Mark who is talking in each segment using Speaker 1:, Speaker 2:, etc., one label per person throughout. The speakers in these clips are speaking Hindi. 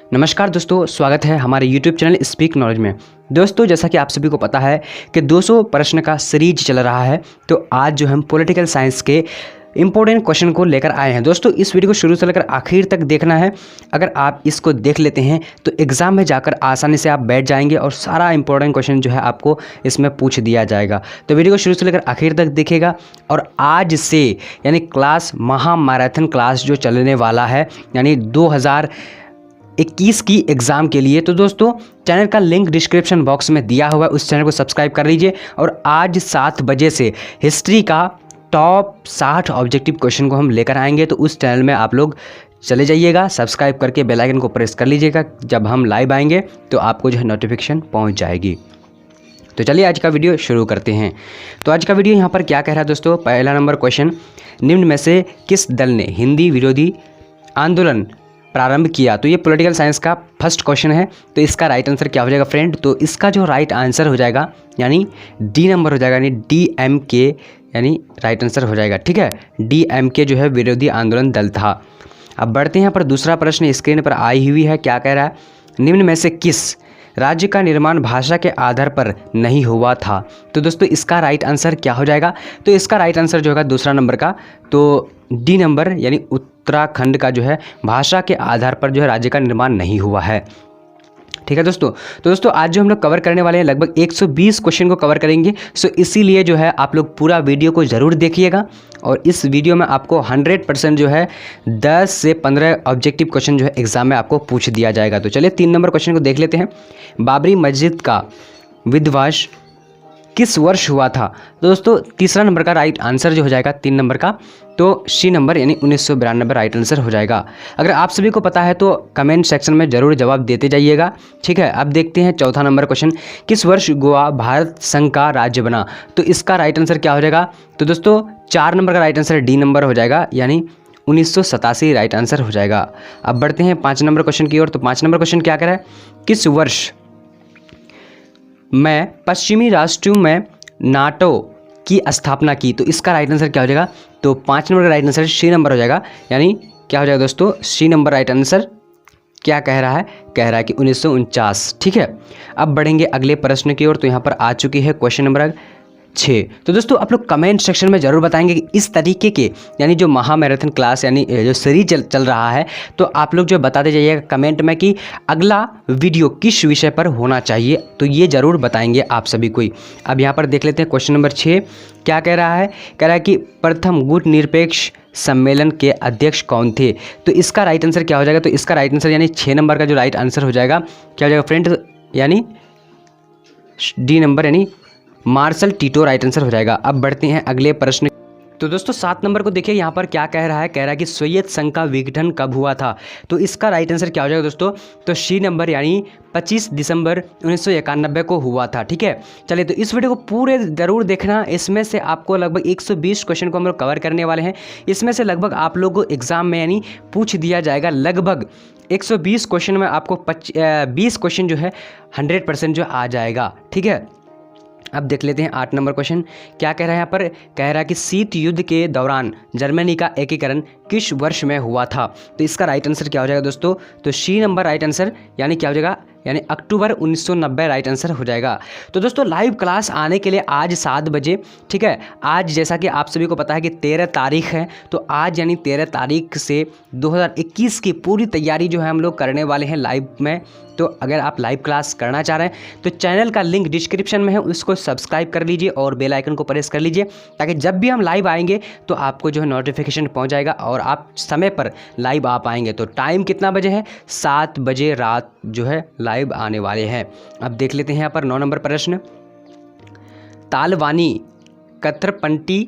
Speaker 1: नमस्कार दोस्तों, स्वागत है हमारे YouTube चैनल स्पीक नॉलेज में। दोस्तों, जैसा कि आप सभी को पता है कि 200 प्रश्न का सीरीज चल रहा है, तो आज जो हम पॉलिटिकल साइंस के इंपॉर्टेंट क्वेश्चन को लेकर आए हैं। दोस्तों, इस वीडियो को शुरू से लेकर आखिर तक देखना है। अगर आप इसको देख लेते हैं तो एग्ज़ाम में जाकर आसानी से आप बैठ जाएंगे और सारा इंपॉर्टेंट क्वेश्चन जो है आपको इसमें पूछ दिया जाएगा। तो वीडियो को शुरू से लेकर आखिर तक देखिएगा। और आज से यानी क्लास महामैराथन क्लास जो चलने वाला है, यानी 2021 की एग्ज़ाम के लिए, तो दोस्तों चैनल का लिंक डिस्क्रिप्शन बॉक्स में दिया हुआ है, उस चैनल को सब्सक्राइब कर लीजिए। और आज 7 बजे से हिस्ट्री का टॉप 60 ऑब्जेक्टिव क्वेश्चन को हम लेकर आएंगे, तो उस चैनल में आप लोग चले जाइएगा, सब्सक्राइब करके बेल आइकन को प्रेस कर लीजिएगा। जब हम लाइव आएंगे तो आपको जो है नोटिफिकेशन पहुंच जाएगी। तो चलिए आज का वीडियो शुरू करते हैं। तो आज का वीडियो यहाँ पर क्या कह रहा है दोस्तों, पहला नंबर क्वेश्चन, निम्न में से किस दल ने हिंदी विरोधी आंदोलन प्रारंभ किया? तो ये पॉलिटिकल साइंस का फर्स्ट क्वेश्चन है। तो इसका राइट आंसर क्या हो जाएगा फ्रेंड? तो इसका जो राइट आंसर हो जाएगा यानी डी नंबर हो जाएगा, यानी DMK यानी राइट आंसर हो जाएगा। ठीक है, DMK जो है विरोधी आंदोलन दल था। अब बढ़ते हैं यहाँ पर दूसरा प्रश्न स्क्रीन पर आई हुई है। क्या कह रहा है, निम्न में से किस राज्य का निर्माण भाषा के आधार पर नहीं हुआ था? तो दोस्तों इसका राइट आंसर क्या हो जाएगा? तो इसका राइट आंसर जो होगा दूसरा नंबर का, तो डी नंबर यानी उत्तराखंड का जो है भाषा के आधार पर जो है राज्य का निर्माण नहीं हुआ है। ठीक है दोस्तों, तो दोस्तों आज जो हम लोग कवर करने वाले हैं लगभग 120 क्वेश्चन को कवर करेंगे। सो इसीलिए जो है आप लोग पूरा वीडियो को ज़रूर देखिएगा। और इस वीडियो में आपको 100% जो है 10 से 15 ऑब्जेक्टिव क्वेश्चन जो है एग्जाम में आपको पूछ दिया जाएगा। तो चलिए 3 नंबर क्वेश्चन को देख लेते हैं। बाबरी मस्जिद का विध्वंस किस वर्ष हुआ था? तो दोस्तों तीसरा नंबर का राइट आंसर जो हो जाएगा 3 नंबर का, तो सी नंबर यानी 1992 राइट आंसर हो जाएगा। अगर आप सभी को पता है तो कमेंट सेक्शन में ज़रूर जवाब देते जाइएगा। ठीक है, अब देखते हैं चौथा नंबर क्वेश्चन, किस वर्ष गोवा भारत संघ का राज्य बना? तो इसका राइट आंसर क्या हो जाएगा? तो दोस्तों 4 नंबर का राइट आंसर डी नंबर हो जाएगा, यानी 1987 राइट आंसर हो जाएगा। अब बढ़ते हैं 5 नंबर क्वेश्चन की ओर। तो 5 नंबर क्वेश्चन क्या कह रहा है, किस वर्ष में पश्चिमी राष्ट्रों में नाटो की स्थापना की? तो इसका राइट आंसर क्या हो जाएगा? तो 5 नंबर का राइट आंसर सी नंबर हो जाएगा, यानी क्या हो जाएगा दोस्तों, सी नंबर राइट आंसर क्या कह रहा है? कह रहा है कि 1949। ठीक है, अब बढ़ेंगे अगले प्रश्न की ओर। तो यहाँ पर आ चुकी है क्वेश्चन नंबर 6। तो दोस्तों आप लोग कमेंट सेक्शन में ज़रूर बताएंगे कि इस तरीके के यानी जो महामैराथन क्लास यानी जो सीरीज चल रहा है, तो आप लोग जो बताते जाइएगा कमेंट में कि अगला वीडियो किस विषय पर होना चाहिए, तो ये ज़रूर बताएंगे आप सभी को। अब यहाँ पर देख लेते हैं क्वेश्चन नंबर 6 क्या कह रहा है। कह रहा है कि प्रथम गुट निरपेक्ष सम्मेलन के अध्यक्ष कौन थे? तो इसका राइट आंसर क्या हो जाएगा? तो इसका राइट आंसर यानी 6 नंबर का जो राइट आंसर हो जाएगा क्या हो जाएगा फ्रेंड, यानी डी नंबर यानी मार्शल टीटो राइट आंसर हो जाएगा। अब बढ़ते हैं अगले प्रश्न। तो दोस्तों 7 नंबर को देखिए, यहाँ पर क्या कह रहा है। कह रहा है कि सोवियत संघ का विघटन कब हुआ था? तो इसका राइट आंसर क्या हो जाएगा दोस्तों? तो सी नंबर यानी 25 दिसंबर 1991 को हुआ था। ठीक है, चलिए तो इस वीडियो को पूरे ज़रूर देखना। इसमें से आपको लगभग 120 क्वेश्चन को हम लोग कवर करने वाले हैं। इसमें से लगभग आप लोगों को एग्जाम में यानी पूछ दिया जाएगा लगभग 120 क्वेश्चन में आपको 20 क्वेश्चन जो है 100% जो आ जाएगा। ठीक है, अब देख लेते हैं 8 नंबर क्वेश्चन क्या कह रहा है। यहाँ पर कह रहा है कि शीत युद्ध के दौरान जर्मनी का एकीकरण किस वर्ष में हुआ था? तो इसका राइट आंसर क्या हो जाएगा दोस्तों? तो सी नंबर राइट आंसर यानी क्या हो जाएगा, यानी अक्टूबर 1990 राइट आंसर हो जाएगा। तो दोस्तों लाइव क्लास आने के लिए आज 7 बजे, ठीक है, आज जैसा कि आप सभी को पता है कि 13 तारीख है, तो आज यानी 13 तारीख से 2021 की पूरी तैयारी जो है हम लोग करने वाले हैं लाइव में। तो अगर आप लाइव क्लास करना चाह रहे हैं तो चैनल का लिंक डिस्क्रिप्शन में है, उसको सब्सक्राइब कर लीजिए और बेल आइकन को प्रेस कर लीजिए, ताकि जब भी हम लाइव आएंगे तो आपको जो है नोटिफिकेशन पहुंच जाएगा और आप समय पर लाइव आ पाएंगे। तो टाइम कितना बजे है? 7 बजे रात जो है लाइव आने वाले हैं। अब देख लेते हैं यहाँ पर 9 नंबर प्रश्न, तालवानी कथरपंटी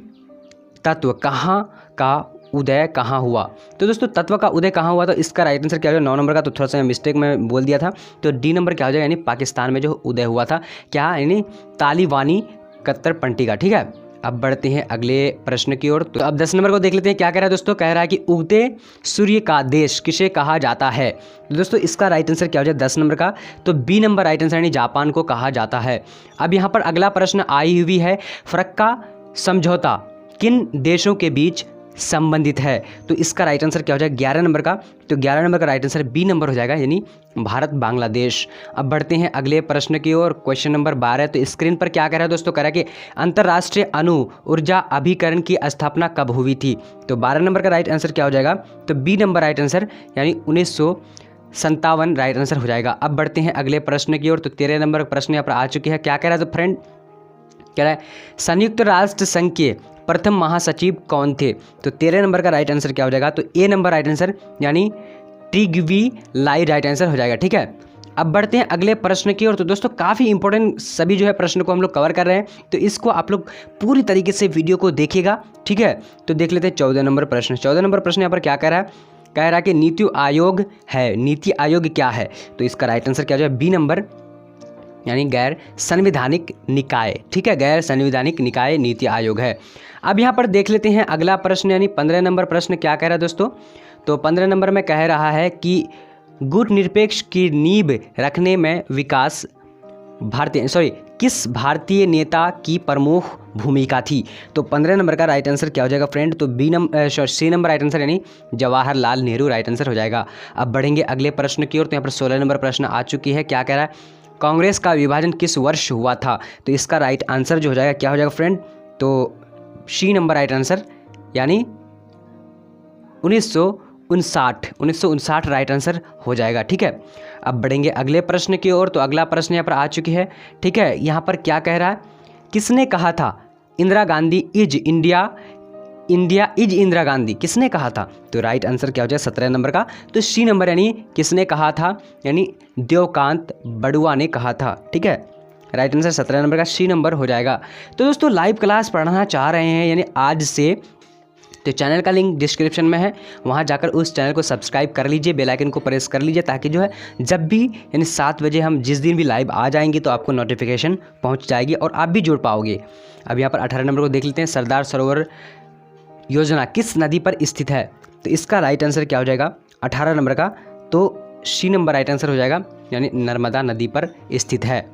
Speaker 1: तत्व कहाँ का उदय कहाँ हुआ? तो दोस्तों तत्व का उदय कहाँ हुआ? तो इसका राइट आंसर क्या हो जाएगा? 9 नंबर का, तो थोड़ा सा मिस्टेक में बोल दिया था, तो डी नंबर क्या हो जाएगा, यानी पाकिस्तान में जो उदय हुआ था, क्या यानी तालिबानी कथरपंटी का। ठीक है, अब बढ़ते हैं अगले प्रश्न की ओर। तो अब 10 नंबर को देख लेते हैं क्या कह रहा है दोस्तों। कह रहा है कि उगते सूर्य का देश किसे कहा जाता है? तो दोस्तों इसका राइट आंसर क्या हो जाएगा 10 नंबर का? तो बी नंबर राइट आंसर यानी जापान को कहा जाता है। अब यहाँ पर अगला प्रश्न आई हुई है, फरक्का समझौता किन देशों के बीच संबंधित है। तो इसका राइट आंसर क्या हो जाएगा 11 नंबर का, तो 11 नंबर का राइट आंसर बी नंबर हो जाएगा, यानी भारत बांग्लादेश। अब बढ़ते हैं अगले प्रश्न की ओर, क्वेश्चन नंबर 12। तो स्क्रीन पर क्या कह रहा है दोस्तों, कह रहा है कि अंतर्राष्ट्रीय अणु ऊर्जा अभिकरण की स्थापना कब हुई थी। तो 12 नंबर का राइट आंसर क्या हो जाएगा, तो बी नंबर राइट आंसर, यानी 1957 राइट आंसर हो जाएगा। अब बढ़ते हैं अगले प्रश्न की ओर। तो 13 नंबर प्रश्न यहाँ पर आ चुकी है। क्या कह रहा है तो फ्रेंड, कह रहा है संयुक्त राष्ट्र संघ के प्रथम महासचिव कौन थे। तो 13 नंबर का राइट आंसर क्या हो जाएगा, तो ए नंबर राइट आंसर, यानी ट्रिग्वी लाई राइट आंसर हो जाएगा। ठीक है, अब बढ़ते हैं अगले प्रश्न की ओर। तो दोस्तों काफ़ी इंपॉर्टेंट सभी जो है प्रश्न को हम लोग कवर कर रहे हैं, तो इसको आप लोग पूरी तरीके से वीडियो को देखिएगा। ठीक है, तो देख लेते हैं 14 नंबर प्रश्न। 14 नंबर प्रश्न यहाँ पर क्या कह रहा है, कह रहा है कि नीति आयोग है, नीति आयोग क्या है। तो इसका राइट आंसर क्या हो जाएगा, बी नंबर, यानी गैर संवैधानिक निकाय। ठीक है, गैर संवैधानिक निकाय नीति आयोग है। अब यहाँ पर देख लेते हैं अगला प्रश्न, यानी 15 नंबर प्रश्न क्या कह रहा है दोस्तों। तो 15 नंबर में कह रहा है कि गुटनिरपेक्ष की नींव रखने में विकास किस भारतीय नेता की प्रमुख भूमिका थी। तो 15 नंबर का राइट आंसर क्या हो जाएगा फ्रेंड, तो सी नंबर राइट आंसर, यानी जवाहरलाल नेहरू राइट आंसर हो जाएगा। अब बढ़ेंगे अगले प्रश्न की ओर। तो यहाँ पर 16 नंबर प्रश्न आ चुकी है। क्या कह रहा है, कांग्रेस का विभाजन किस वर्ष हुआ था। तो इसका राइट आंसर जो हो जाएगा क्या हो जाएगा फ्रेंड, तो सी नंबर राइट आंसर, यानी 1959 राइट आंसर हो जाएगा। ठीक है, अब बढ़ेंगे अगले प्रश्न की ओर। तो अगला प्रश्न यहाँ पर आ चुकी है। ठीक है, यहाँ पर क्या कह रहा है, किसने कहा था Indira Gandhi is India is Indira Gandhi, किसने कहा था। तो राइट आंसर क्या हो जाएगा 17 नंबर का, तो सी नंबर, यानी किसने कहा था, यानी देवकांत बड़ुआ ने कहा था। ठीक है, राइट आंसर 17 नंबर का सी नंबर हो जाएगा। तो दोस्तों लाइव क्लास पढ़ना चाह रहे हैं यानी आज से, तो चैनल का लिंक डिस्क्रिप्शन में है, वहाँ जाकर उस चैनल को सब्सक्राइब कर लीजिए, बेल आइकन को प्रेस कर लीजिए, ताकि जो है जब भी यानी 7 बजे हम जिस दिन भी लाइव आ जाएंगे तो आपको नोटिफिकेशन पहुँच जाएगी और आप भी जुड़ पाओगे। अब यहाँ पर 18 नंबर को देख लेते हैं, सरदार सरोवर योजना किस नदी पर स्थित है। तो इसका राइट आंसर क्या हो जाएगा 18 नंबर का, तो सी नंबर राइट आंसर हो जाएगा, यानी नर्मदा नदी पर स्थित है।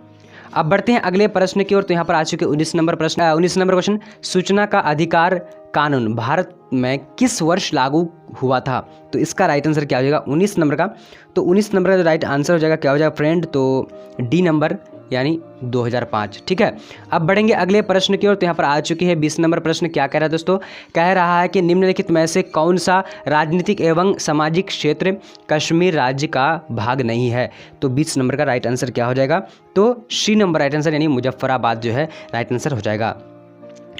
Speaker 1: अब बढ़ते हैं अगले प्रश्न की ओर। तो यहाँ पर आ चुके 19 नंबर क्वेश्चन, सूचना का अधिकार कानून भारत में किस वर्ष लागू हुआ था। तो इसका राइट आंसर क्या हो जाएगा 19 नंबर का, तो 19 नंबर का जो राइट आंसर हो जाएगा क्या हो जाएगा फ्रेंड, तो डी नंबर, यानी 2005। ठीक है, अब बढ़ेंगे अगले प्रश्न की ओर। तो यहाँ पर आ चुकी है 20 नंबर प्रश्न। क्या कह रहा है दोस्तों, कह रहा है कि निम्नलिखित में से कौन सा राजनीतिक एवं सामाजिक क्षेत्र कश्मीर राज्य का भाग नहीं है। तो 20 नंबर का राइट आंसर क्या हो जाएगा, तो सी नंबर राइट आंसर, यानी मुजफ्फराबाद जो है राइट आंसर हो जाएगा।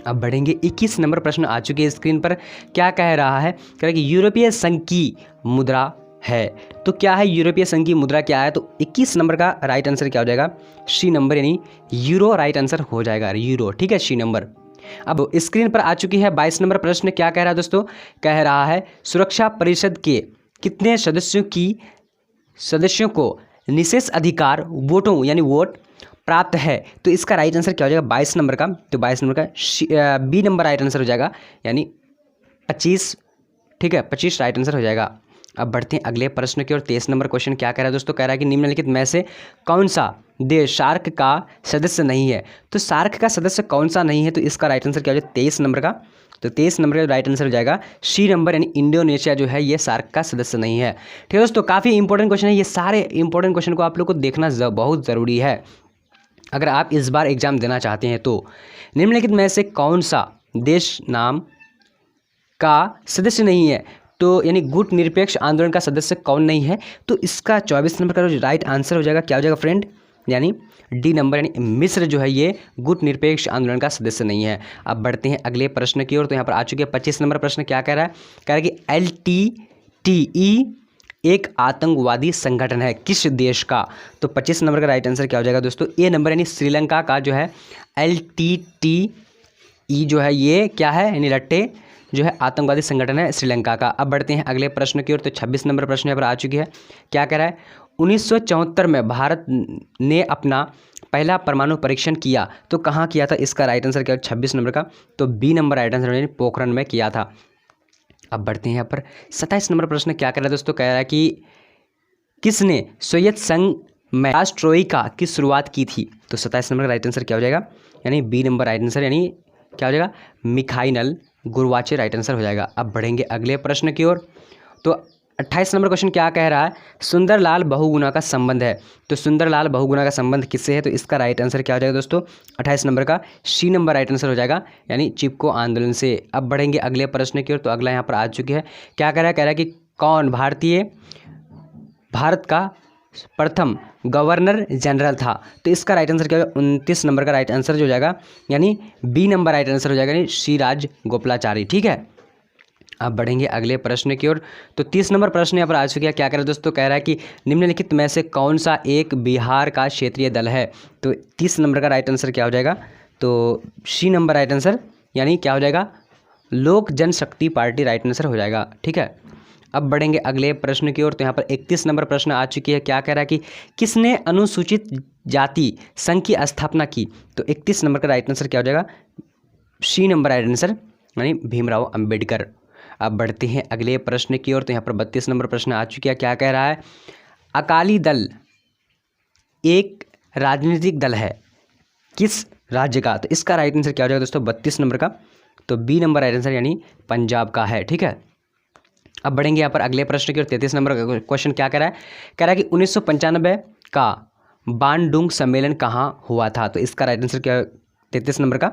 Speaker 1: अब बढ़ेंगे 21 नंबर प्रश्न आ चुके हैं स्क्रीन पर। क्या कह रहा है, कह रहा है कि यूरोपीय संघ की मुद्रा है। तो क्या है यूरोपीय संघ की मुद्रा, क्या है। तो 21 नंबर का राइट आंसर क्या हो जाएगा, सी नंबर, यानी यूरो राइट आंसर हो जाएगा, यूरो। ठीक है, सी नंबर। अब स्क्रीन पर आ चुकी है 22 नंबर प्रश्न। क्या कह रहा है दोस्तों, कह रहा है सुरक्षा परिषद के कितने सदस्यों को निशेष अधिकार वोटों यानी वोट प्राप्त है। तो इसका राइट आंसर क्या हो जाएगा 22 नंबर का, तो 22 नंबर का बी नंबर राइट आंसर हो जाएगा, यानी 25। ठीक है, 25 राइट आंसर हो जाएगा। अब बढ़ते हैं अगले प्रश्न की ओर। 23 नंबर क्वेश्चन क्या कह रहा है दोस्तों, कह रहा है कि निम्नलिखित में से कौन सा देश सार्क का सदस्य नहीं है। तो सार्क का सदस्य कौन सा नहीं है, तो इसका राइट आंसर क्या हो जाएगा 23 नंबर का, तो 23 नंबर का राइट आंसर हो जाएगा सी नंबर, यानी इंडोनेशिया जो है ये सार्क का सदस्य नहीं है। ठीक है दोस्तों, काफ़ी इंपॉर्टेंट क्वेश्चन है, ये सारे इंपॉर्टेंट क्वेश्चन को आप लोग को देखना बहुत ज़रूरी है अगर आप इस बार एग्जाम देना चाहते हैं। तो निम्नलिखित में से कौन सा देश नाम का सदस्य नहीं है, तो यानी गुट निरपेक्ष आंदोलन का सदस्य कौन नहीं है। तो इसका 24 नंबर का जो राइट आंसर हो जाएगा क्या हो जाएगा फ्रेंड, यानी डी नंबर, यानी मिस्र जो है ये गुट निरपेक्ष आंदोलन का सदस्य नहीं है। अब बढ़ते हैं अगले प्रश्न की ओर। तो यहाँ पर आ चुके हैं 25 नंबर प्रश्न। क्या कह रहा है, कह रहा है कि LTTE एक आतंकवादी संगठन है किस देश का। तो 25 नंबर का राइट आंसर क्या हो जाएगा दोस्तों, ए नंबर, यानी श्रीलंका का जो है LTTE जो है ये क्या है, यानी रट्टे जो है आतंकवादी संगठन है श्रीलंका का। अब बढ़ते हैं अगले प्रश्न की ओर। तो 26 नंबर प्रश्न यहाँ पर आ चुकी है। क्या कह रहा है, 1974 में भारत ने अपना पहला परमाणु परीक्षण किया, तो कहाँ किया था। इसका राइट आंसर क्या है 26 नंबर का, तो बी नंबर राइट आंसर, यानी पोखरण में किया था। अब बढ़ते हैं यहाँ पर 27 नंबर प्रश्न। क्या कह रहा है दोस्तों, कह रहा है कि किसने सोवियत संघ में पेरेस्ट्रोइका की शुरुआत की थी। तो 27 नंबर का राइट आंसर क्या हो जाएगा, यानी बी नंबर राइट आंसर, यानी क्या हो जाएगा मिखाइल गुरुवाची राइट आंसर हो जाएगा। अब बढ़ेंगे अगले प्रश्न की ओर। तो 28 नंबर क्वेश्चन क्या कह रहा है, सुंदरलाल बहुगुणा का संबंध है। तो सुंदरलाल बहुगुणा का संबंध किससे है, तो इसका राइट आंसर क्या हो जाएगा दोस्तों, 28 नंबर का सी नंबर राइट आंसर हो जाएगा, यानी चिपको आंदोलन से। अब बढ़ेंगे अगले प्रश्न की ओर। तो अगला यहाँ पर आ चुकी है, क्या कह रहा है कि कौन भारत का प्रथम गवर्नर जनरल था। तो इसका राइट आंसर क्या होगा, 29 नंबर का राइट आंसर जो हो जाएगा, यानी बी नंबर राइट आंसर हो जाएगा, यानी श्री राजगोपालाचारी। ठीक है। अब बढ़ेंगे अगले प्रश्न की ओर। तो 30 नंबर प्रश्न यहाँ पर आ चुका है, क्या कह रहा है दोस्तों, कह रहा है कि निम्नलिखित में से कौन सा एक बिहार का क्षेत्रीय दल है। तो 30 नंबर का राइट आंसर क्या हो जाएगा, तो सी नंबर राइट आंसर, यानी क्या हो जाएगा, लोक जनशक्ति पार्टी राइट आंसर हो जाएगा। ठीक है। अब बढ़ेंगे अगले प्रश्न की ओर। तो यहाँ पर 31 नंबर प्रश्न आ चुकी है, क्या कह रहा है कि किसने अनुसूचित जाति संघ की स्थापना की। तो 31 नंबर का राइट आंसर क्या हो जाएगा, सी नंबर राइट आंसर, यानी भीमराव अंबेडकर। अब बढ़ते हैं अगले प्रश्न की ओर। तो यहाँ पर 32 नंबर प्रश्न आ चुका है, क्या कह रहा है, अकाली दल एक राजनीतिक दल है किस राज्य का। तो इसका राइट आंसर क्या हो जाएगा दोस्तों, 32 नंबर का, तो बी नंबर राइट आंसर, यानी पंजाब का है। ठीक है। अब बढ़ेंगे यहाँ पर अगले प्रश्न की ओर। 33 नंबर का क्वेश्चन क्या कह रहा है कि 1995 का बांडुंग सम्मेलन कहाँ हुआ था। तो इसका राइट आंसर क्या है, 33 नंबर का,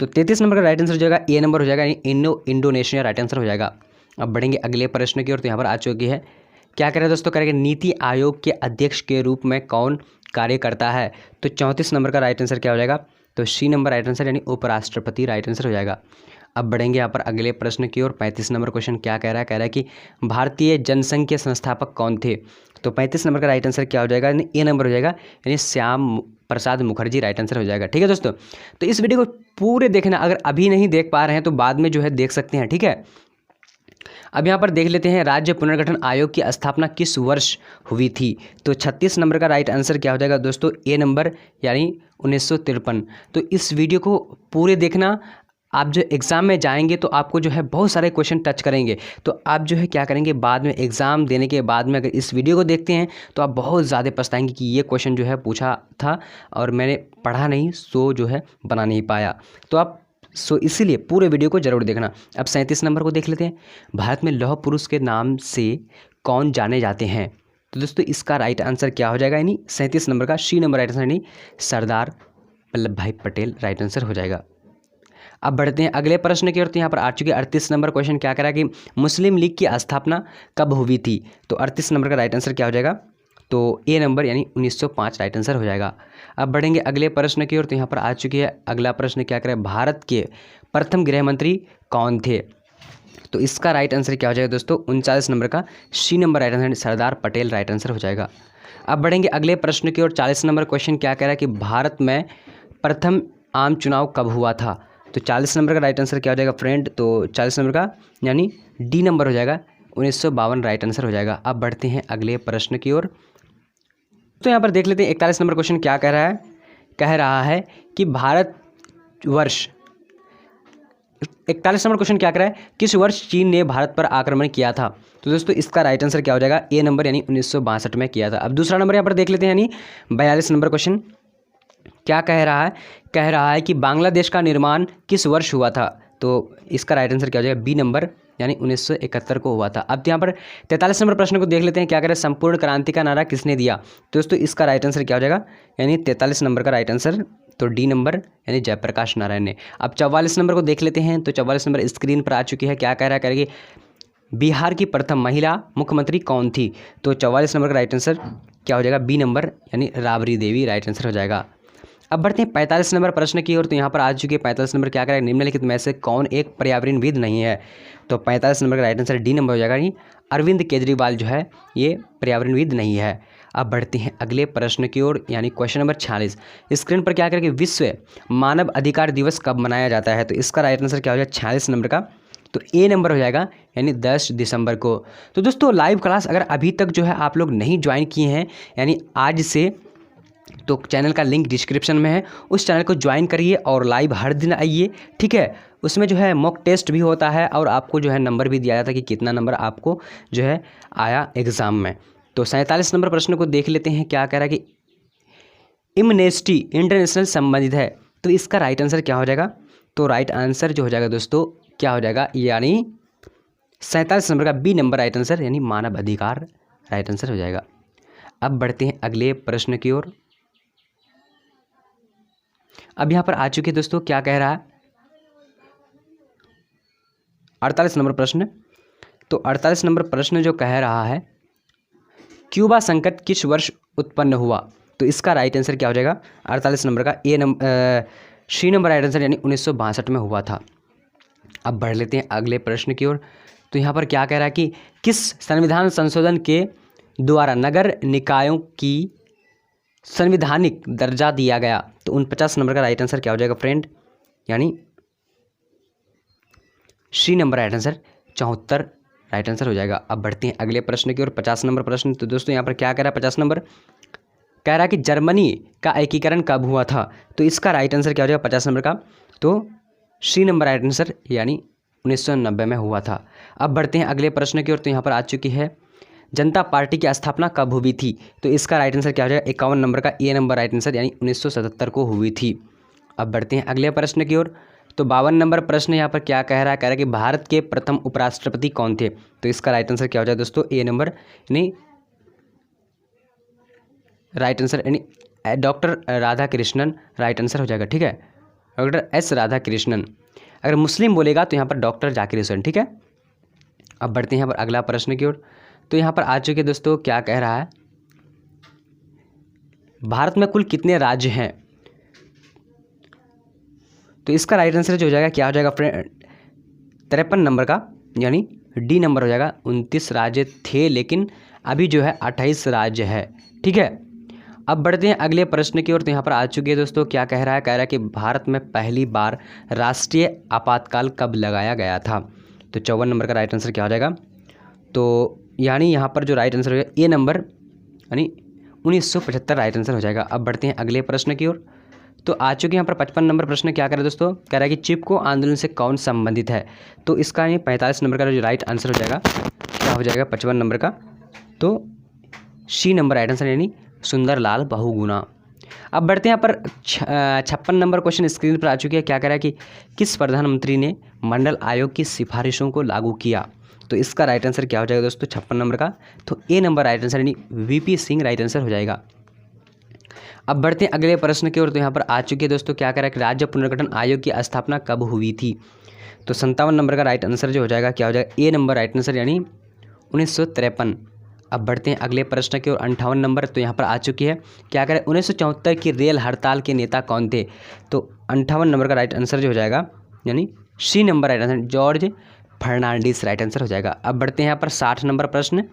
Speaker 1: तो 33 नंबर का राइट आंसर हो जाएगा ए नंबर हो जाएगा, यानी इंडोनेशिया राइट आंसर हो जाएगा। अब बढ़ेंगे अगले प्रश्न की ओर। तो यहाँ पर आ चुकी है, क्या कह रहे हैं दोस्तों, कह रहे हैं नीति आयोग के अध्यक्ष के रूप में कौन कार्य करता है। तो 34 नंबर का राइट आंसर क्या हो जाएगा, तो सी नंबर राइट आंसर, यानी उपराष्ट्रपति राइट आंसर हो जाएगा। अब बढ़ेंगे यहाँ पर अगले प्रश्न की ओर। 35 नंबर क्वेश्चन क्या कह रहा है कि भारतीय जनसंघ के संस्थापक कौन थे। तो 35 नंबर का राइट आंसर क्या हो जाएगा, यानी ए नंबर हो जाएगा, यानी श्याम प्रसाद मुखर्जी राइट आंसर हो जाएगा। ठीक है दोस्तों, तो इस वीडियो को पूरे देखना, अगर अभी नहीं देख पा रहे हैं तो बाद में जो है देख सकते हैं। ठीक है। अब यहाँ पर देख लेते हैं, राज्य पुनर्गठन आयोग की स्थापना किस वर्ष हुई थी। तो 36 नंबर का राइट आंसर क्या हो जाएगा दोस्तों, ए नंबर, यानी 1953। तो इस वीडियो को पूरे देखना, आप जो एग्ज़ाम में जाएंगे तो आपको जो है बहुत सारे क्वेश्चन टच करेंगे। तो आप जो है क्या करेंगे, बाद में एग्ज़ाम देने के बाद में अगर इस वीडियो को देखते हैं तो आप बहुत ज़्यादा पछताएंगे कि ये क्वेश्चन जो है पूछा था और मैंने पढ़ा नहीं, सो जो है बना नहीं पाया। तो आप इसीलिए पूरे वीडियो को जरूर देखना। अब 37 नंबर को देख लेते हैं, भारत में लौह पुरुष के नाम से कौन जाने जाते हैं। तो दोस्तों इसका राइट आंसर क्या हो जाएगा, यानी 37 नंबर का सी नंबर राइट आंसर, यानी सरदार वल्लभ भाई पटेल राइट आंसर हो जाएगा। अब बढ़ते हैं अगले प्रश्न की ओर। तो यहाँ पर आ चुके 38 नंबर क्वेश्चन क्या कह रहा है कि मुस्लिम लीग की स्थापना कब हुई थी। तो 38 नंबर का राइट आंसर क्या हो जाएगा, तो ए नंबर, यानी 1905 राइट आंसर हो जाएगा। अब बढ़ेंगे अगले प्रश्न की ओर। तो यहाँ पर आ चुकी है अगला प्रश्न क्या कह रहा है, भारत के प्रथम गृह मंत्री कौन थे। तो इसका राइट आंसर क्या हो जाएगा दोस्तों, 39 नंबर का सी number right answer, Sardar Patel right answer हो जाएगा। अब बढ़ेंगे अगले प्रश्न की ओर। 40 नंबर क्वेश्चन क्या कह रहा है कि भारत में प्रथम आम चुनाव कब हुआ था। तो 40 नंबर का राइट आंसर क्या हो जाएगा फ्रेंड, तो 40 नंबर का, यानी डी नंबर हो जाएगा, 1952 राइट आंसर हो जाएगा। अब बढ़ते हैं अगले प्रश्न की ओर। तो यहाँ पर देख लेते हैं 41 नंबर क्वेश्चन क्या कह रहा है कि भारतवर्ष, 41 नंबर क्वेश्चन क्या कह रहा है, किस वर्ष चीन ने भारत पर आक्रमण किया था। तो दोस्तों इसका राइट आंसर क्या हो जाएगा, ए नंबर, यानी 1962 में किया था। अब दूसरा नंबर यहाँ पर देख लेते हैं, यानी 42 नंबर क्वेश्चन क्या कह रहा है कि बांग्लादेश का निर्माण किस वर्ष हुआ था। तो इसका राइट आंसर क्या हो जाएगा, बी नंबर, यानी 1971 को हुआ था। अब यहाँ पर 43 नंबर प्रश्न को देख लेते हैं, क्या कह रहे हैं, संपूर्ण क्रांति का नारा किसने दिया। तो दोस्तों इसका राइट आंसर क्या हो जाएगा, यानी 43 नंबर का राइट आंसर, तो डी नंबर, यानी जयप्रकाश नारायण ने। अब 44 नंबर को देख लेते हैं। तो 44 नंबर स्क्रीन पर आ चुकी है, क्या कह रहा है कि बिहार की प्रथम महिला मुख्यमंत्री कौन थी। तो 44 नंबर का राइट आंसर क्या हो जाएगा, बी नंबर, यानी राबड़ी देवी राइट आंसर हो जाएगा। अब बढ़ते हैं 45 नंबर प्रश्न की ओर। तो यहाँ पर आ चुके 45 नंबर क्या करेगा, निम्नलिखित में से कौन एक पर्यावरणविद नहीं है। तो 45 नंबर का राइट आंसर डी नंबर हो जाएगा, यानी अरविंद केजरीवाल जो है ये पर्यावरणविद नहीं है। अब बढ़ते हैं अगले प्रश्न की ओर, यानी क्वेश्चन नंबर 46। स्क्रीन पर क्या करेंगे, विश्व मानव अधिकार दिवस कब मनाया जाता है। तो इसका राइट आंसर क्या हो जाएगा, 46 नंबर का, तो ए नंबर हो जाएगा, यानी 10 दिसंबर को। तो दोस्तों लाइव क्लास अगर अभी तक जो है आप लोग नहीं ज्वाइन किए हैं, यानी आज से, तो चैनल का लिंक डिस्क्रिप्शन में है, उस चैनल को ज्वाइन करिए और लाइव हर दिन आइए, ठीक है। उसमें जो है मॉक टेस्ट भी होता है और आपको जो है नंबर भी दिया जाता है कि कितना नंबर आपको जो है आया एग्ज़ाम में। तो 47 नंबर प्रश्न को देख लेते हैं, क्या कह रहा है कि एमनेस्टी इंटरनेशनल संबंधित है। तो इसका राइट आंसर क्या हो जाएगा, तो राइट आंसर जो हो जाएगा दोस्तों क्या हो जाएगा, यानी 47 नंबर का बी नंबर राइट आंसर, यानी मानव अधिकार राइट आंसर हो जाएगा। अब बढ़ते हैं अगले प्रश्न की ओर। अब यहाँ पर आ चुके दोस्तों, क्या कह रहा है 48 नंबर प्रश्न। तो 48 नंबर प्रश्न जो कह रहा है, क्यूबा संकट किस वर्ष उत्पन्न हुआ? तो इसका राइट आंसर क्या हो जाएगा, 48 नंबर का सी नंबर राइट आंसर, यानी 1962 में हुआ था। अब बढ़ लेते हैं अगले प्रश्न की ओर। तो यहाँ पर क्या कह रहा है कि किस संविधान संशोधन के द्वारा नगर निकायों की संवैधानिक दर्जा दिया गया? तो 49 नंबर का राइट आंसर क्या हो जाएगा फ्रेंड, यानी C number right answer, 74 right answer हो जाएगा। अब बढ़ते हैं अगले प्रश्न की ओर, 50 नंबर प्रश्न। तो दोस्तों यहाँ पर क्या कह रहा है 50 नंबर, कह रहा है कि जर्मनी का एकीकरण कब हुआ था? तो इसका राइट आंसर क्या हो जाएगा 50 नंबर का, तो सी नंबर राइट आंसर, यानी 1990 में हुआ था। अब बढ़ते हैं अगले प्रश्न की ओर। तो यहाँ पर आ चुकी है, जनता पार्टी की स्थापना कब हुई थी? तो इसका राइट आंसर क्या हो जाएगा, 51 नंबर का ए नंबर राइट आंसर, यानी 1977 को हुई थी। अब बढ़ते हैं अगले प्रश्न की ओर। तो 52 नंबर प्रश्न यहाँ पर क्या कह रहा है, कह रहा है कि भारत के प्रथम उपराष्ट्रपति कौन थे? तो इसका राइट आंसर क्या हो जाएगा दोस्तों, ए नंबर, यानी राइट आंसर, यानी doctor Radha Krishnan right answer हो जाएगा। ठीक है, डॉक्टर एस राधा कृष्णन। अगर मुस्लिम बोलेगा तो यहाँ पर डॉक्टर जाकिर हुसैन। ठीक है, अब बढ़ते हैं यहाँ पर अगला प्रश्न की ओर। तो यहाँ पर आ चुके दोस्तों, क्या कह रहा है, भारत में कुल कितने राज्य हैं? तो इसका राइट आंसर जो हो जाएगा, क्या हो जाएगा फ्रेंड, 53 नंबर का, यानी डी नंबर हो जाएगा। 29 राज्य थे, लेकिन अभी जो है 28 राज्य है। ठीक है, अब बढ़ते हैं अगले प्रश्न की ओर। तो यहाँ पर आ चुके हैं दोस्तों, क्या कह रहा है, कह रहा है कि भारत में पहली बार राष्ट्रीय आपातकाल कब लगाया गया था? तो 54 नंबर का राइट आंसर क्या हो जाएगा, तो यानी यहाँ पर जो राइट आंसर हो जाएगा ए नंबर, यानी 1975 राइट आंसर हो जाएगा। अब बढ़ते हैं अगले प्रश्न की ओर। तो आ चुके यहाँ पर 55 नंबर प्रश्न, क्या कर रहे हैं दोस्तों, कह रहा है कि चिपको आंदोलन से कौन संबंधित है? तो इसका ये 45 नंबर का जो राइट आंसर हो जाएगा, क्या हो जाएगा 55 नंबर का, तो सी नंबर राइट आंसर, यानी सुंदरलाल बहुगुणा। अब बढ़ते हैं यहाँ पर 56 नंबर क्वेश्चन स्क्रीन पर आ चुके हैं, क्या कह रहा है कि किस प्रधानमंत्री ने मंडल आयोग की सिफारिशों को लागू किया? तो इसका राइट आंसर क्या हो जाएगा दोस्तों 56 नंबर का, तो ए नंबर राइट आंसर, यानी वीपी सिंह राइट आंसर हो जाएगा। अब बढ़ते हैं अगले प्रश्न की ओर। तो यहाँ पर आ चुके हैं दोस्तों, क्या कह रहा है कि राज्य पुनर्गठन आयोग की स्थापना कब हुई थी? तो 57 नंबर का राइट आंसर जो हो जाएगा, क्या हो जाएगा ए नंबर राइट आंसर, यानी 1953। अब बढ़ते हैं अगले प्रश्न की ओर, 58 नंबर। तो यहाँ पर आ चुकी है, क्या कह रहा है 1974 की रेल हड़ताल के नेता कौन थे? तो 58 नंबर का राइट आंसर जो हो जाएगा, यानी C number right answer, George Fernandes right answer हो जाएगा। अब बढ़ते हैं यहाँ पर 60 नंबर प्रश्न,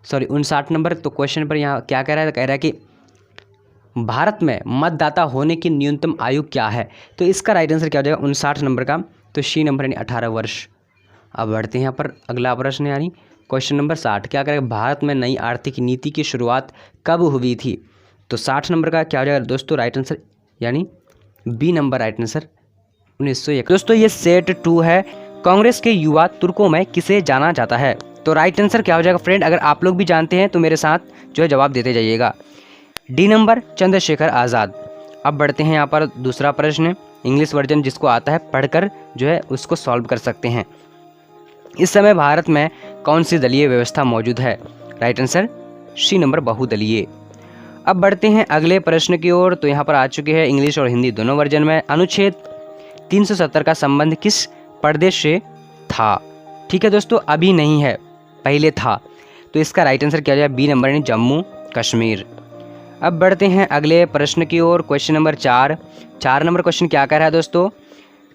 Speaker 1: सॉरी 59 नंबर। तो क्वेश्चन पर यहाँ क्या कह रहा है, कह रहा है कि भारत में मतदाता होने की न्यूनतम आयु क्या है? तो इसका राइट आंसर क्या हो जाएगा 59 नंबर का, तो सी नंबर, यानी 18 वर्ष। अब बढ़ते हैं यहाँ पर अगला प्रश्न, यानी क्वेश्चन नंबर 60, क्या करेगा, भारत में नई आर्थिक नीति की शुरुआत कब हुई थी? तो 60 नंबर का क्या हो जाएगा दोस्तों राइट आंसर, यानी बी नंबर राइट आंसर, 1901। दोस्तों ये सेट 2 है, कांग्रेस के युवा तुर्कों में किसे जाना जाता है? तो राइट आंसर क्या हो जाएगा फ्रेंड, अगर आप लोग भी जानते हैं तो मेरे साथ जो है जवाब देते जाइएगा। D number Chandrashekhar Azad. अब बढ़ते हैं यहाँ पर दूसरा प्रश्न, इंग्लिश वर्जन जिसको आता है पढ़कर जो है उसको सॉल्व कर सकते हैं। इस समय भारत में कौन सी दलीय व्यवस्था मौजूद है? राइट आंसर सी नंबर बहुदलीय। अब बढ़ते हैं अगले प्रश्न की ओर। तो यहाँ पर आ चुके हैं इंग्लिश और हिंदी दोनों वर्जन में, अनुच्छेद 370 का संबंध किस प्रदेश से था? ठीक है दोस्तों, अभी नहीं है, पहले था। तो इसका राइट आंसर क्या जाए, बी नंबर, यानी जम्मू कश्मीर। अब बढ़ते हैं अगले प्रश्न की ओर, क्वेश्चन नंबर 4 नंबर क्वेश्चन क्या कह रहा है दोस्तों,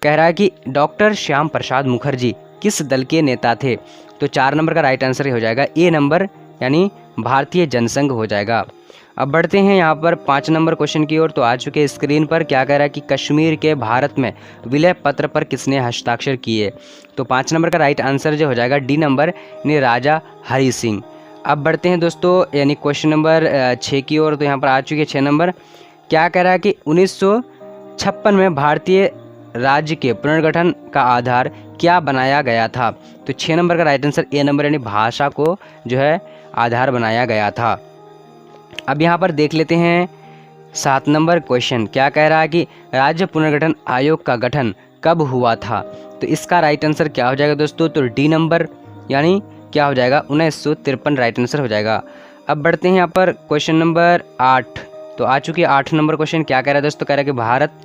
Speaker 1: कह रहा है कि डॉक्टर श्याम प्रसाद मुखर्जी किस दल के नेता थे? तो 4 नंबर का राइट आंसर हो जाएगा ए नंबर, यानी भारतीय जनसंघ हो जाएगा। अब बढ़ते हैं यहाँ पर 5 नंबर क्वेश्चन की ओर। तो आ चुके स्क्रीन पर, क्या कह रहा है कि कश्मीर के भारत में विलय पत्र पर किसने हस्ताक्षर किए? तो 5 नंबर का राइट आंसर जो हो जाएगा डी नंबर, यानी राजा हरि सिंह। अब बढ़ते हैं दोस्तों यानी क्वेश्चन नंबर 6 की ओर। तो यहाँ पर आ चुके हैं 6 नंबर, क्या कह रहा है कि 1956 में भारतीय राज्य के पुनर्गठन का आधार क्या बनाया गया था? तो 6 नंबर का राइट आंसर ए नंबर, यानी भाषा को जो है आधार बनाया गया था। अब यहाँ पर देख लेते हैं 7 नंबर क्वेश्चन, क्या कह रहा है कि राज्य पुनर्गठन आयोग का गठन कब हुआ था? तो इसका राइट आंसर क्या हो जाएगा दोस्तों? तो डी नंबर, यानी क्या हो जाएगा? 1953 राइट आंसर हो जाएगा। अब बढ़ते हैं यहाँ पर क्वेश्चन नंबर 8। तो आ चुकी है 8 नंबर क्वेश्चन। क्या कह रहा है दोस्तों? कह रहा है कि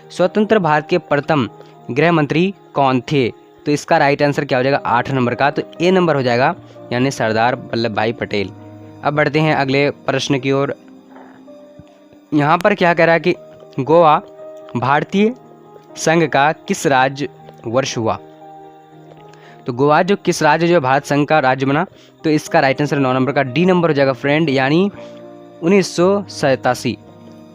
Speaker 1: स्वतंत्र भारत के प्रथम गृह मंत्री कौन थे? तो इसका राइट आंसर क्या हो जाएगा 8 नंबर का? तो ए नंबर हो जाएगा, यानी सरदार वल्लभ भाई पटेल। अब बढ़ते हैं अगले प्रश्न की ओर। यहाँ पर क्या कह रहा है कि गोवा भारतीय संघ का किस राज्य वर्ष हुआ? तो गोवा जो किस राज्य जो भारत संघ का राज्य बना? तो इसका राइट आंसर 9 नंबर का डी नंबर हो जाएगा फ्रेंड, यानी 1987।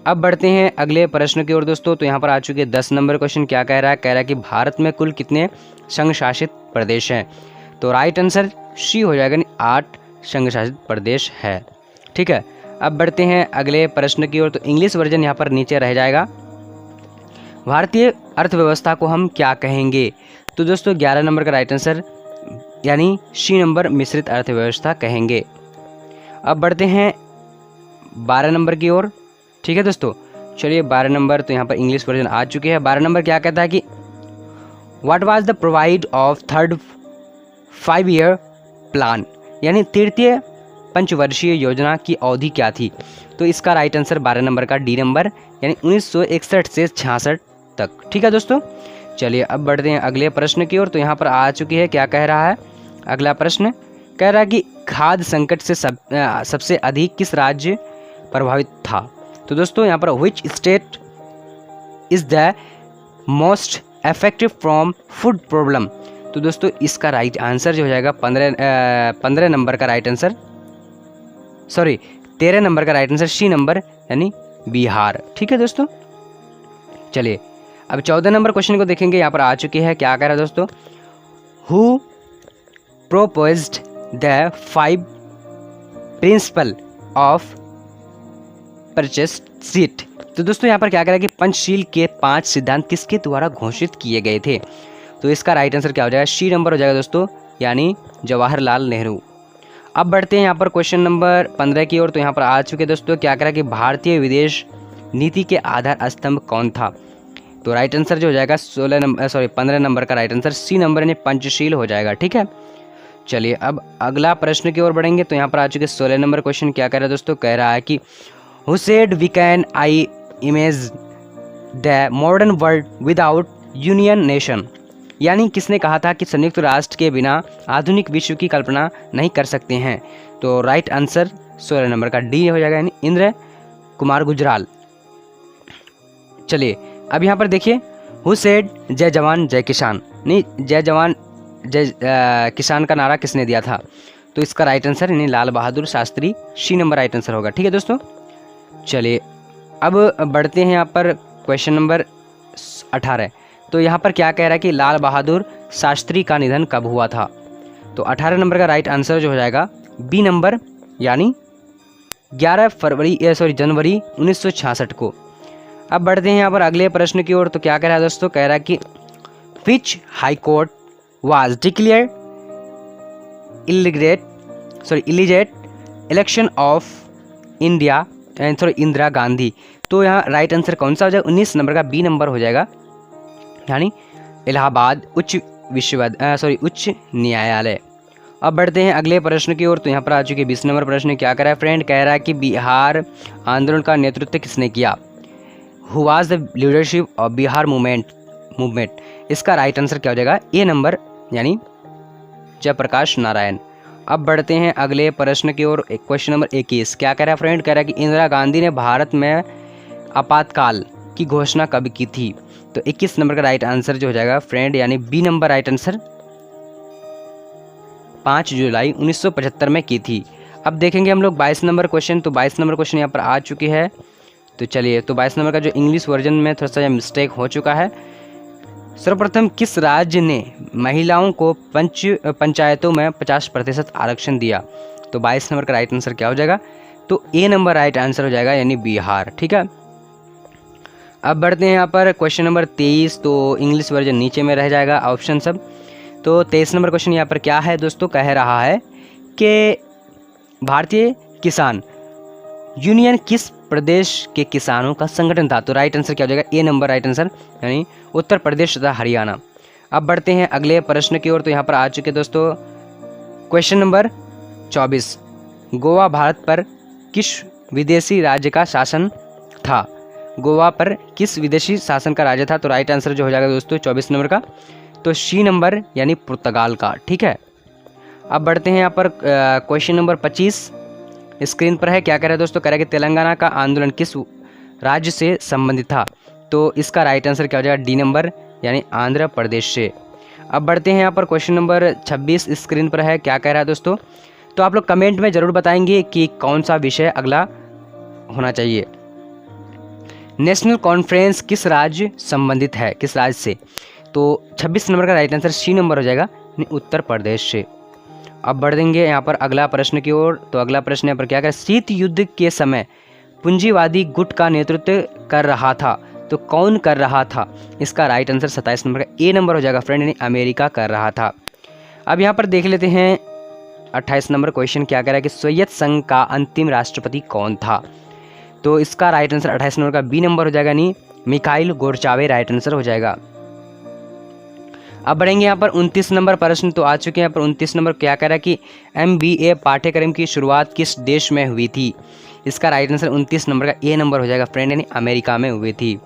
Speaker 1: अब बढ़ते हैं अगले प्रश्न की ओर दोस्तों। तो यहाँ पर आ चुके हैं 10 नंबर क्वेश्चन। क्या कह रहा है? कह रहा है कि भारत में कुल कितने संघ शासित प्रदेश हैं? तो राइट आंसर सी हो जाएगा, यानी 8 संघ शासित प्रदेश है। ठीक है, अब बढ़ते हैं अगले प्रश्न की ओर। तो इंग्लिश वर्जन यहाँ पर नीचे रह जाएगा। भारतीय अर्थव्यवस्था को हम क्या कहेंगे? तो दोस्तों 11 नंबर का राइट आंसर, यानी सी नंबर मिश्रित अर्थव्यवस्था कहेंगे। अब बढ़ते हैं 12 नंबर की ओर। ठीक है दोस्तों, चलिए 12 नंबर, तो यहाँ पर इंग्लिश वर्जन आ चुके हैं। 12 नंबर क्या कहता है कि what was the provide of third 5 year plan, यानी तृतीय पंचवर्षीय योजना की अवधि क्या थी? तो इसका राइट आंसर 12 नंबर का डी नंबर, यानी 1961 से 66 तक। ठीक है दोस्तों, चलिए अब बढ़ते हैं अगले प्रश्न की ओर। तो यहाँ पर आ चुकी है, क्या कह रहा है अगला प्रश्न? कह रहा है कि खाद्य संकट से सबसे अधिक किस राज्य प्रभावित था? तो दोस्तों यहाँ पर which state is the most effective from food problem? तो दोस्तों इसका राइट आंसर जो हो जाएगा 15 नंबर का राइट आंसर, सॉरी 13 नंबर का राइट आंसर सी नंबर, यानी बिहार। ठीक है दोस्तों, चलिए अब 14 नंबर क्वेश्चन को देखेंगे। यहाँ पर आ चुकी है, क्या कह रहा है दोस्तों? Who proposed the 5 principle of purchase seat? तो दोस्तों यहाँ पर क्या कह रहा है कि पंचशील के 5 सिद्धांत किसके द्वारा घोषित किए गए थे? तो इसका राइट आंसर क्या हो जाएगा? सी नंबर हो जाएगा दोस्तों, यानी जवाहरलाल नेहरू। अब बढ़ते हैं यहाँ पर क्वेश्चन नंबर 15 की ओर। तो यहाँ पर आ चुके दोस्तों, क्या कह रहा है कि भारतीय विदेश नीति के आधार स्तंभ कौन था? तो राइट आंसर जो हो जाएगा 15 नंबर का राइट आंसर सी नंबर, यानी पंचशील हो जाएगा। ठीक है, चलिए अब अगला प्रश्न की ओर बढ़ेंगे। तो यहाँ पर आ चुके 16 नंबर क्वेश्चन। क्या कह रहा है दोस्तों? कह रहा है कि who said we can I image the modern world without union nation, यानी किसने कहा था कि संयुक्त राष्ट्र के बिना आधुनिक विश्व की कल्पना नहीं कर सकते हैं? तो राइट आंसर 16 नंबर का डी हो जाएगा, यानी इंद्र कुमार गुजराल। चलिए अब यहाँ पर देखिए, हु सेड जय जवान जय किसान, नहीं जय जवान जय किसान का नारा किसने दिया था? तो इसका राइट आंसर, यानी Lal Bahadur Shastri, C number right answer होगा। ठीक है दोस्तों, चलिए अब बढ़ते हैं यहाँ पर क्वेश्चन नंबर 18। तो यहाँ पर क्या कह रहा है कि लाल बहादुर शास्त्री का निधन कब हुआ था? तो 18 नंबर का राइट आंसर जो हो जाएगा बी नंबर, यानी 11 जनवरी 1966 को। अब बढ़ते हैं यहाँ पर अगले प्रश्न की ओर। तो क्या कह रहा है दोस्तों? कह रहा है कि which high court was declared illegit election of Indira Gandhi? तो यहाँ राइट आंसर कौन सा हो जाएगा? 19 नंबर का बी नंबर हो जाएगा, यानी इलाहाबाद उच्च न्यायालय। अब बढ़ते हैं अगले प्रश्न की ओर। तो यहाँ पर आ चुके 20 नंबर प्रश्न। क्या कह रहा है फ्रेंड? कह रहा है कि बिहार आंदोलन का नेतृत्व किसने किया? Who was the leadership of Bihar movement? इसका राइट आंसर क्या हो जाएगा? ए नंबर, यानी जयप्रकाश नारायण। अब बढ़ते हैं अगले प्रश्न की ओर। Question number 21। क्या कह रहा है फ्रेंड? कह रहा है कि इंदिरा गांधी ने भारत में आपातकाल की घोषणा कब की थी? तो 21 नंबर का राइट आंसर जो हो जाएगा फ्रेंड, यानी बी नंबर राइट आंसर 5 जुलाई 1975 में की थी। अब देखेंगे हम लोग 22 नंबर क्वेश्चन। तो 22 नंबर क्वेश्चन यहाँ पर आ चुकी है। तो चलिए, तो 22 नंबर का जो इंग्लिश वर्जन में थोड़ा सा मिस्टेक हो चुका है। सर्वप्रथम किस राज्य ने महिलाओं को पंचायतों में 50% आरक्षण दिया? तो 22 नंबर का राइट आंसर क्या हो जाएगा? तो ए नंबर राइट आंसर हो जाएगा, यानी बिहार। ठीक है, अब बढ़ते हैं यहाँ पर क्वेश्चन नंबर 23। तो इंग्लिश वर्जन नीचे में रह जाएगा ऑप्शन सब। तो 23 नंबर क्वेश्चन यहाँ पर क्या है दोस्तों? कह रहा है कि भारतीय किसान यूनियन किस प्रदेश के किसानों का संगठन था? तो राइट आंसर क्या हो जाएगा? ए नंबर राइट आंसर, यानी उत्तर प्रदेश तथा हरियाणा। अब बढ़ते हैं अगले प्रश्न की ओर। तो यहाँ पर आ चुके दोस्तों क्वेश्चन नंबर 24। गोवा भारत पर किस विदेशी राज्य का शासन था? गोवा पर किस विदेशी शासन का राज्य था? तो राइट आंसर जो हो जाएगा दोस्तों 24 नंबर का, तो सी नंबर यानी पुर्तगाल का। ठीक है, अब बढ़ते हैं यहाँ पर क्वेश्चन नंबर 25 स्क्रीन पर है। क्या कह रहा है दोस्तों? कह रहा है कि तेलंगाना का आंदोलन किस राज्य से संबंधित था? तो इसका राइट आंसर क्या हो जाएगा? डी नंबर यानी आंध्र प्रदेश से। अब बढ़ते हैं यहाँ पर क्वेश्चन नंबर 26 स्क्रीन पर है। क्या कह रहा है दोस्तों? तो आप लोग कमेंट में ज़रूर बताएंगे कि कौन सा विषय अगला होना चाहिए। नेशनल कॉन्फ्रेंस किस राज्य संबंधित है, किस राज्य से? तो 26 नंबर का राइट आंसर सी नंबर हो जाएगा, उत्तर प्रदेश से। अब बढ़ देंगे यहाँ पर अगला प्रश्न की ओर। तो अगला प्रश्न यहाँ पर क्या करें? शीत युद्ध के समय पूंजीवादी गुट का नेतृत्व कर रहा था, तो कौन कर रहा था? इसका राइट आंसर 27 नंबर का ए नंबर हो जाएगा फ्रेंड, यानी अमेरिका कर रहा था। अब यहाँ पर देख लेते हैं 28 नंबर क्वेश्चन। क्या कह रहा है कि सोवियत संघ का अंतिम राष्ट्रपति कौन था? तो इसका राइट आंसर 28 नंबर का बी नंबर हो जाएगा, यानी मिखाइल गोर्बाचेव राइट आंसर हो जाएगा। अब बढ़ेंगे यहाँ पर 29 नंबर प्रश्न। तो आ चुके हैं यहाँ पर 29 नंबर। क्या कह रहा है कि MBA पाठ्यक्रम की शुरुआत किस देश में हुई थी? इसका राइट आंसर 29 नंबर का ए नंबर हो जाएगा फ्रेंड, यानी अमेरिका में हुई थी।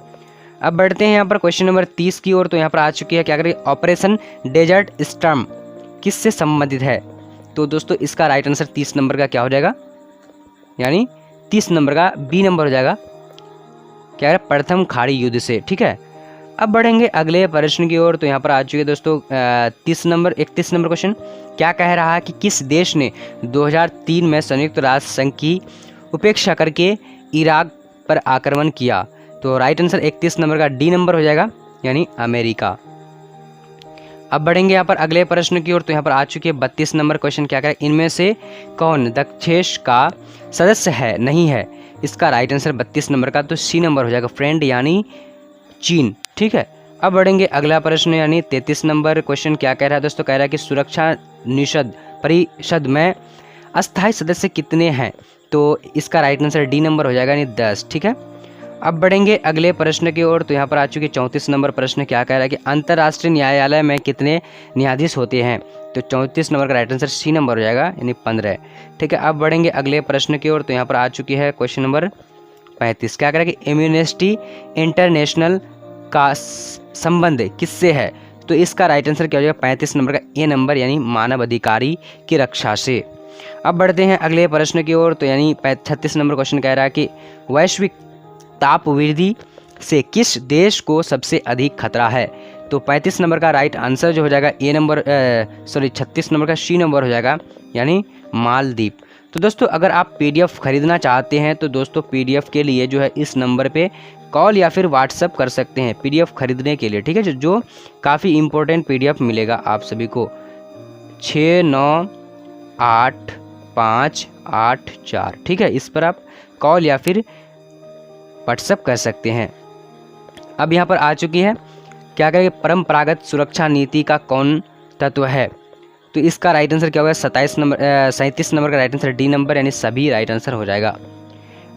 Speaker 1: अब बढ़ते हैं यहाँ पर क्वेश्चन नंबर 30 की ओर। तो यहाँ पर आ चुकी है क्या करें? ऑपरेशन डेजर्ट स्टॉर्म किससे संबंधित है? तो दोस्तों इसका राइट आंसर 30 नंबर का क्या हो जाएगा? यानी 30 नंबर का बी नंबर हो जाएगा, क्या है? प्रथम खाड़ी युद्ध से। ठीक है, अब बढ़ेंगे अगले प्रश्न की ओर। तो यहाँ पर आ चुके दोस्तों 31 नंबर क्वेश्चन। क्या कह रहा है कि किस देश ने 2003 में संयुक्त राष्ट्र संघ की उपेक्षा करके इराक पर आक्रमण किया? तो राइट आंसर 31 नंबर का डी नंबर हो जाएगा, यानी अमेरिका। अब बढ़ेंगे यहाँ पर अगले प्रश्न की ओर। तो यहाँ पर आ चुके 32 नंबर क्वेश्चन। क्या करें? इनमें से कौन दक्षेश का सदस्य है, नहीं है? इसका राइट आंसर 32 नंबर का, तो सी नंबर हो जाएगा फ्रेंड, यानी चीन। ठीक है, अब बढ़ेंगे अगला प्रश्न यानी 33 नंबर क्वेश्चन। क्या कह रहा है दोस्तों? कह रहा है कि सुरक्षा निषद परिषद में अस्थायी सदस्य कितने हैं? तो इसका राइट आंसर डी नंबर हो जाएगा, यानी 10। ठीक है, अब बढ़ेंगे अगले प्रश्न की ओर। तो यहाँ पर आ चुके 34 नंबर प्रश्न। क्या कह रहा है कि अंतर्राष्ट्रीय न्यायालय में कितने न्यायाधीश होते हैं? तो 34 नंबर का राइट आंसर सी नंबर हो जाएगा, यानी 15। ठीक है, अब बढ़ेंगे अगले प्रश्न की ओर। तो यहाँ पर आ चुकी है क्वेश्चन नंबर 35। क्या कह रहा है कि एम्नेस्टी इंटरनेशनल का संबंध किससे है? तो इसका राइट आंसर क्या हो जाएगा? 35 नंबर का ए नंबर, यानी मानव अधिकारी की रक्षा से। अब बढ़ते हैं अगले प्रश्न की ओर। तो यानी 36 नंबर क्वेश्चन कह रहा है कि वैश्विक ताप वृद्धि से किस देश को सबसे अधिक खतरा है? तो 35 नंबर का राइट आंसर जो हो जाएगा ए नंबर 36 नंबर का सी नंबर हो जाएगा, यानी मालदीव। तो दोस्तों अगर आप PDF खरीदना चाहते हैं तो दोस्तों PDF के लिए जो है इस नंबर पे कॉल या फिर व्हाट्सअप कर सकते हैं PDF खरीदने के लिए। ठीक है, जो काफ़ी इम्पोर्टेंट PDF मिलेगा आप सभी को। 698584। ठीक है, इस पर आप कॉल या फिर व्हाट्सअप कर सकते हैं। अब यहाँ पर आ चुकी है क्या करेंगे? परंपरागत सुरक्षा नीति का कौन तत्व है? तो इसका राइट आंसर क्या होगा? 37 नंबर का राइट आंसर डी नंबर, यानी सभी राइट आंसर हो जाएगा।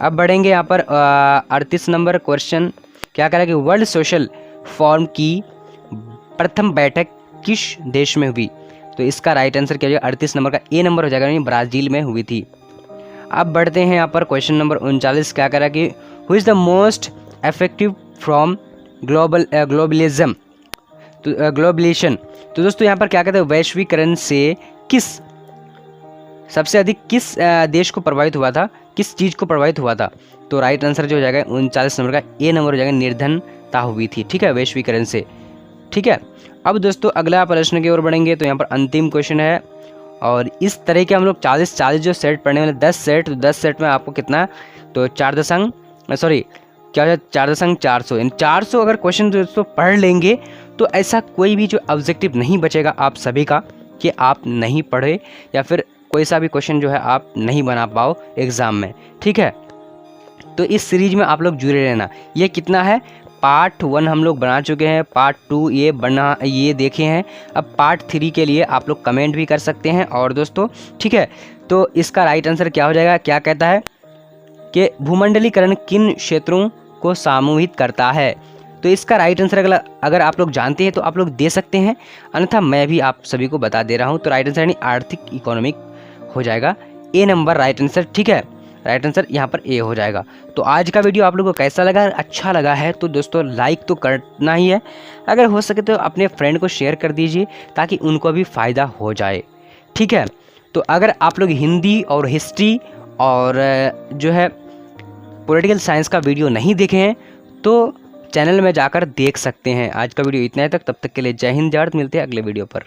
Speaker 1: अब बढ़ेंगे यहाँ पर 38 नंबर क्वेश्चन। क्या कह रहा है कि वर्ल्ड सोशल फोरम की प्रथम बैठक किस देश में हुई? तो इसका राइट आंसर क्या हो जाएगा? 38 नंबर का ए नंबर हो जाएगा, यानी ब्राज़ील में हुई थी। अब बढ़ते हैं यहाँ पर क्वेश्चन नंबर 39। क्या कह रहा है कि who is the most effective from globalism तो ग्लोबलेशन। तो दोस्तों यहाँ पर क्या कहते हैं? वैश्वीकरण से सबसे अधिक किस देश को प्रभावित हुआ था, किस चीज़ को प्रभावित हुआ था? तो राइट आंसर जो हो जाएगा 39 नंबर का ए नंबर हो जाएगा, निर्धनता हुई थी। ठीक है, वैश्वीकरण से। ठीक है, अब दोस्तों अगला प्रश्न की ओर बढ़ेंगे। तो यहाँ पर अंतिम क्वेश्चन है और इस तरह के हम लोग 40 जो सेट पढ़ने वाले 10 सेट, तो 10 सेट में आपको कितना? तो 4.400 यानी 400 अगर क्वेश्चन दोस्तों पढ़ लेंगे तो ऐसा कोई भी जो ऑब्जेक्टिव नहीं बचेगा आप सभी का कि आप नहीं पढ़े या फिर कोई सा भी क्वेश्चन जो है आप नहीं बना पाओ एग्ज़ाम में। ठीक है, तो इस सीरीज में आप लोग जुड़े रहना। ये कितना है? पार्ट 1 हम लोग बना चुके हैं, पार्ट 2 ये देखे हैं। अब पार्ट 3 के लिए आप लोग कमेंट भी कर सकते हैं। और दोस्तों ठीक है, तो इसका राइट आंसर क्या हो जाएगा? क्या कहता है? कि भूमंडलीकरण किन क्षेत्रों को समूहित करता है। तो इसका राइट आंसर अगर आप लोग जानते हैं तो आप लोग दे सकते हैं, अन्यथा मैं भी आप सभी को बता दे रहा हूँ। तो राइट आंसर यानी आर्थिक इकोनॉमिक हो जाएगा ए नंबर राइट आंसर। ठीक है, राइट आंसर यहाँ पर ए हो जाएगा। तो आज का वीडियो आप लोगों को कैसा लगा? अच्छा लगा है तो दोस्तों लाइक तो करना ही है, अगर हो सके तो अपने फ्रेंड को शेयर कर दीजिए ताकि उनको भी फ़ायदा हो जाए। ठीक है, तो अगर आप लोग हिंदी और हिस्ट्री और जो है पॉलिटिकल साइंस का वीडियो नहीं देखे हैं तो चैनल में जाकर देख सकते हैं। आज का वीडियो इतना ही तक, तब तक के लिए जय हिंद, जय भारत। मिलते हैं अगले वीडियो पर।